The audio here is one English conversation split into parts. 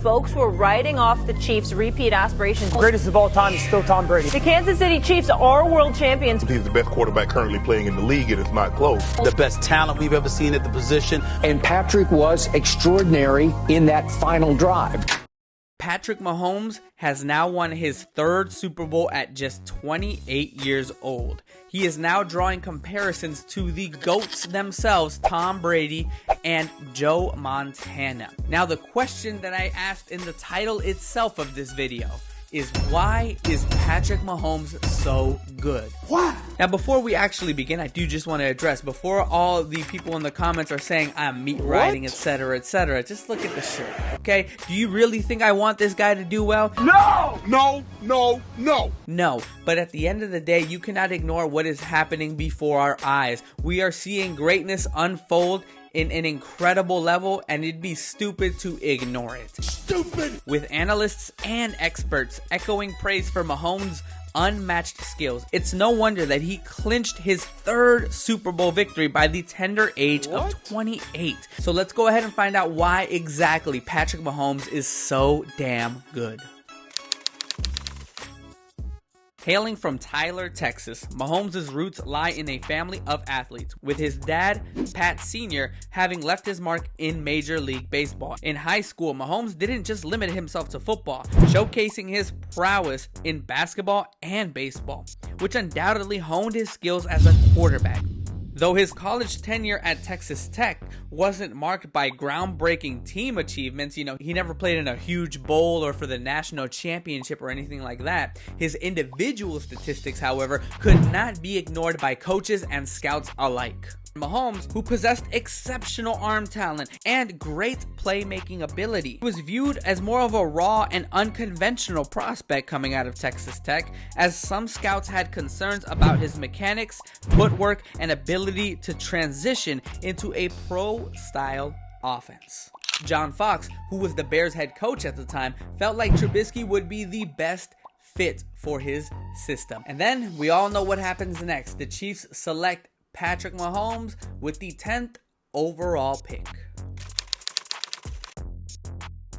Folks were writing off the Chiefs' repeat aspirations. Greatest of all time is still Tom Brady. The Kansas City Chiefs are world champions. He's the best quarterback currently playing in the league, and it's not close. The best talent we've ever seen at the position. And Patrick was extraordinary in that final drive. Patrick Mahomes has now won his third Super Bowl at just 28 years old. He is now drawing comparisons to the GOATs themselves, Tom Brady and Joe Montana. Now, the question that I asked in the title itself of this video is, why is Patrick Mahomes so good? Why? Now, before we actually begin, I do just want to address, before all the people in the comments are saying I'm meat riding, etc., just look at the shirt, okay? Do you really think I want this guy to do well? No! No, no, no. No, but at the end of the day, you cannot ignore what is happening before our eyes. We are seeing greatness unfold in an incredible level, and it'd be stupid to ignore it. Stupid! With analysts and experts echoing praise for Mahomes' unmatched skills, it's no wonder that he clinched his third Super Bowl victory by the tender age of 28. So let's go ahead and find out why exactly Patrick Mahomes is so damn good. Hailing from Tyler, Texas, Mahomes' roots lie in a family of athletes, with his dad, Pat Sr., having left his mark in Major League Baseball. In high school, Mahomes didn't just limit himself to football, showcasing his prowess in basketball and baseball, which undoubtedly honed his skills as a quarterback. Though his college tenure at Texas Tech wasn't marked by groundbreaking team achievements, he never played in a huge bowl or for the national championship or anything like that. His individual statistics, however, could not be ignored by coaches and scouts alike. Mahomes, who possessed exceptional arm talent and great playmaking ability, was viewed as more of a raw and unconventional prospect coming out of Texas Tech, as some scouts had concerns about his mechanics, footwork, and ability to transition into a pro-style offense. John Fox, who was the Bears head coach at the time, felt like Trubisky would be the best fit for his system. And then we all know what happens next. The Chiefs select Patrick Mahomes with the 10th overall pick.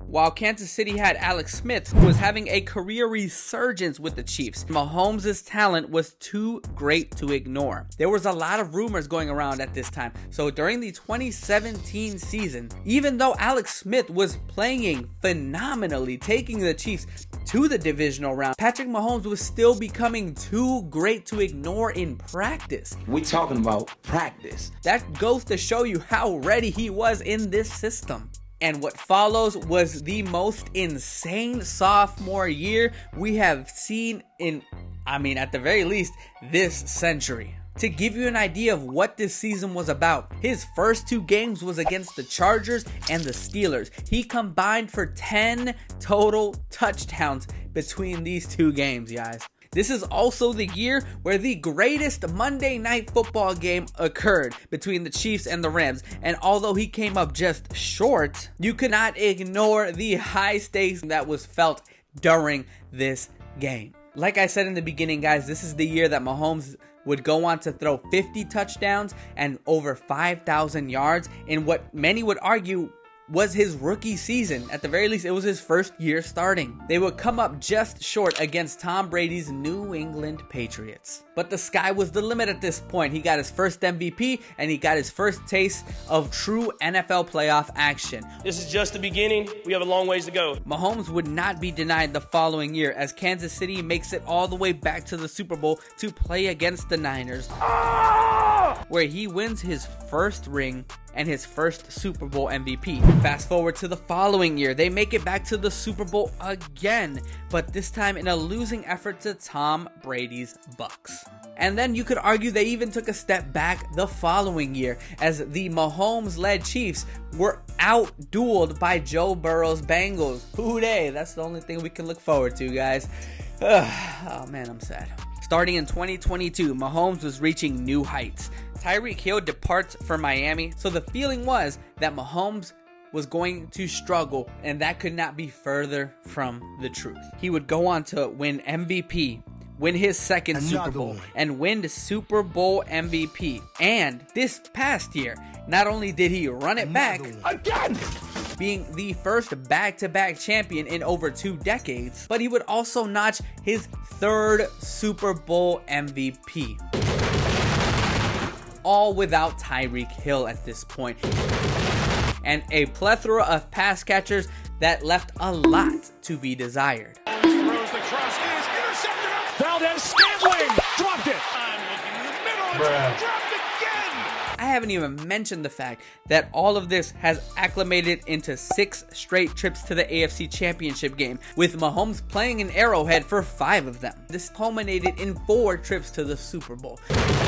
While Kansas City had Alex Smith, who was having a career resurgence with the Chiefs, Mahomes' talent was too great to ignore. There was a lot of rumors going around at this time. So during the 2017 season, even though Alex Smith was playing phenomenally, taking the Chiefs to the divisional round, Patrick Mahomes was still becoming too great to ignore in practice. We talking about practice. That goes to show you how ready he was in this system. And what follows was the most insane sophomore year we have seen in, at the very least, this century. To give you an idea of what this season was about, his first two games was against the Chargers and the Steelers. He combined for 10 total touchdowns between these two games, guys. This is also the year where the greatest Monday Night Football game occurred between the Chiefs and the Rams. And although he came up just short, you cannot ignore the high stakes that was felt during this game. Like I said in the beginning, guys, this is the year that Mahomes would go on to throw 50 touchdowns and over 5,000 yards in what many would argue was his rookie season. At the very least, it was his first year starting. They would come up just short against Tom Brady's New England Patriots. But the sky was the limit at this point. He got his first MVP and he got his first taste of true NFL playoff action. This is just the beginning. We have a long ways to go. Mahomes would not be denied the following year as Kansas City makes it all the way back to the Super Bowl to play against the Niners, where he wins his first ring and his first Super Bowl MVP. Fast forward to the following year, they make it back to the Super Bowl again, but this time in a losing effort to Tom Brady's Bucks. And then you could argue they even took a step back the following year as the Mahomes-led Chiefs were out-dueled by Joe Burrow's Bengals. Hoo-day, that's the only thing we can look forward to, guys. Oh man, I'm sad. Starting in 2022, Mahomes was reaching new heights. Tyreek Hill departs for Miami, so the feeling was that Mahomes was going to struggle, and that could not be further from the truth. He would go on to win MVP, win his second Super Bowl, and win the Super Bowl MVP. And this past year, not only did he run it back, being the first back-to-back champion in over 2 decades, but he would also notch his 3rd Super Bowl MVP. All without Tyreek Hill at this point, and a plethora of pass catchers that left a lot to be desired. Valdez-Scantling dropped it. I haven't even mentioned the fact that all of this has acclimated into 6 straight trips to the AFC Championship game, with Mahomes playing in Arrowhead for 5 of them. This culminated in 4 trips to the Super Bowl.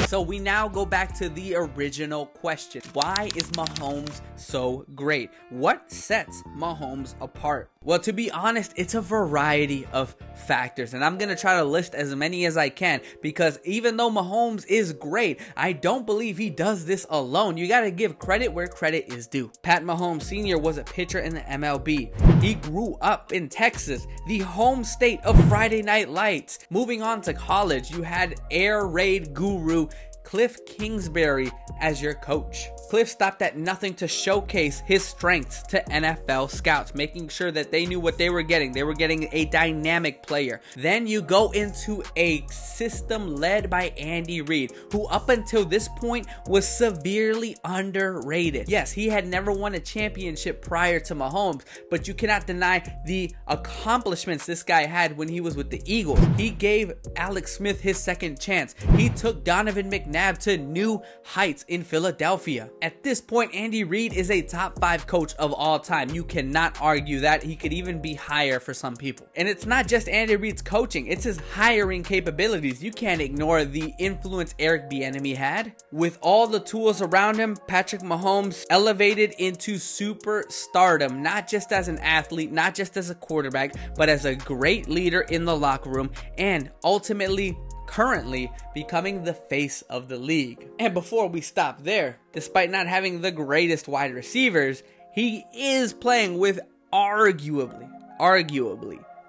So we now go back to the original question. Why is Mahomes so great? What sets Mahomes apart? Well, to be honest, it's a variety of factors, and I'm going to try to list as many as I can, because even though Mahomes is great, I don't believe he does this alone. You got to give credit where credit is due. Pat Mahomes Sr. was a pitcher in the MLB. He grew up in Texas, the home state of Friday Night Lights. Moving on to college, you had air raid guru Cliff Kingsbury as your coach. Cliff stopped at nothing to showcase his strengths to NFL scouts, making sure that they knew what they were getting. They were getting a dynamic player. Then you go into a system led by Andy Reid, who up until this point was severely underrated. Yes, he had never won a championship prior to Mahomes, but you cannot deny the accomplishments this guy had when he was with the Eagles. He gave Alex Smith his second chance. He took Donovan McNabb to new heights in Philadelphia. At this point, Andy Reid is a top 5 coach of all time. You cannot argue that. He could even be higher for some people. And it's not just Andy Reid's coaching, it's his hiring capabilities. You can't ignore the influence Eric Bieniemy had. With all the tools around him, Patrick Mahomes elevated into superstardom, not just as an athlete, not just as a quarterback, but as a great leader in the locker room, and ultimately currently becoming the face of the league. And before we stop there, despite not having the greatest wide receivers, he is playing with arguably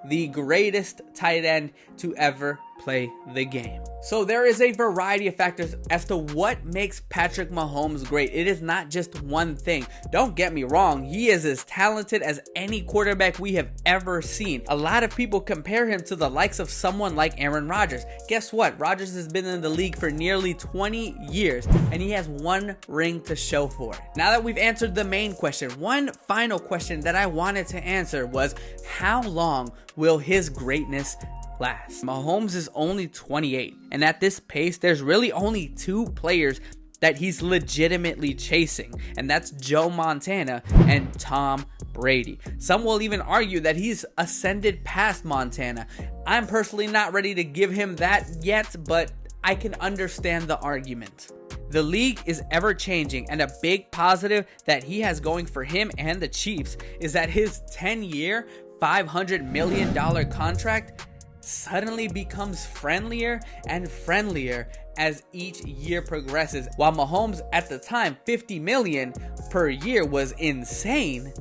the greatest tight end to ever play the game. So there is a variety of factors as to what makes Patrick Mahomes great. It is not just one thing. Don't get me wrong, he is as talented as any quarterback we have ever seen. A lot of people compare him to the likes of someone like Aaron Rodgers. Guess what? Rodgers has been in the league for nearly 20 years, and he has 1 ring to show for it. Now that we've answered the main question, one final question that I wanted to answer was, how long will his greatness last? Mahomes is only 28, and at this pace, there's really only 2 players that he's legitimately chasing, and that's Joe Montana and Tom Brady. Some will even argue that he's ascended past Montana. I'm personally not ready to give him that yet, but I can understand the argument. The league is ever changing, and a big positive that he has going for him and the Chiefs is that his 10-year, $500 million contract suddenly becomes friendlier and friendlier as each year progresses. While Mahomes at the time, $50 million per year was insane,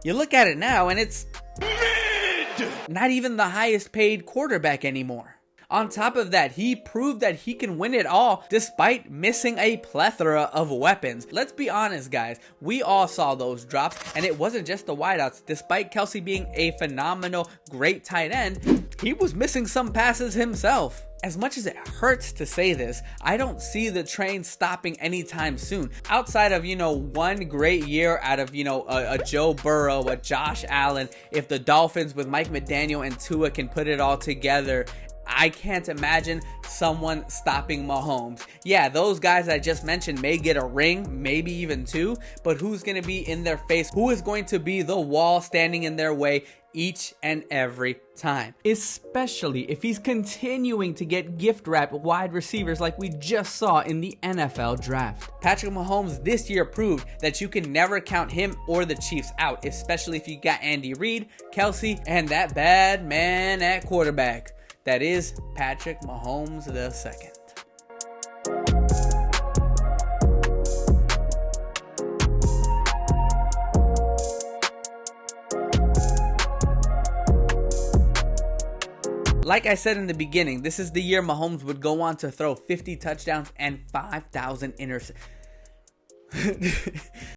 you look at it now and it's not even the highest paid quarterback anymore. On top of that, he proved that he can win it all despite missing a plethora of weapons. Let's be honest, guys. We all saw those drops, and it wasn't just the wideouts. Despite Kelsey being a phenomenal, great tight end, he was missing some passes himself. As much as it hurts to say this, I don't see the train stopping anytime soon. Outside of, one great year out of, a Joe Burrow, a Josh Allen, if the Dolphins with Mike McDaniel and Tua can put it all together, I can't imagine someone stopping Mahomes. Yeah, those guys I just mentioned may get a ring, maybe even 2, but who's going to be in their face? Who is going to be the wall standing in their way each and every time? Especially if he's continuing to get gift wrapped wide receivers like we just saw in the NFL draft. Patrick Mahomes this year proved that you can never count him or the Chiefs out, especially if you got Andy Reid, Kelsey, and that bad man at quarterback. That is Patrick Mahomes II. Like I said in the beginning, this is the year Mahomes would go on to throw 50 touchdowns and 5,000 interceptions.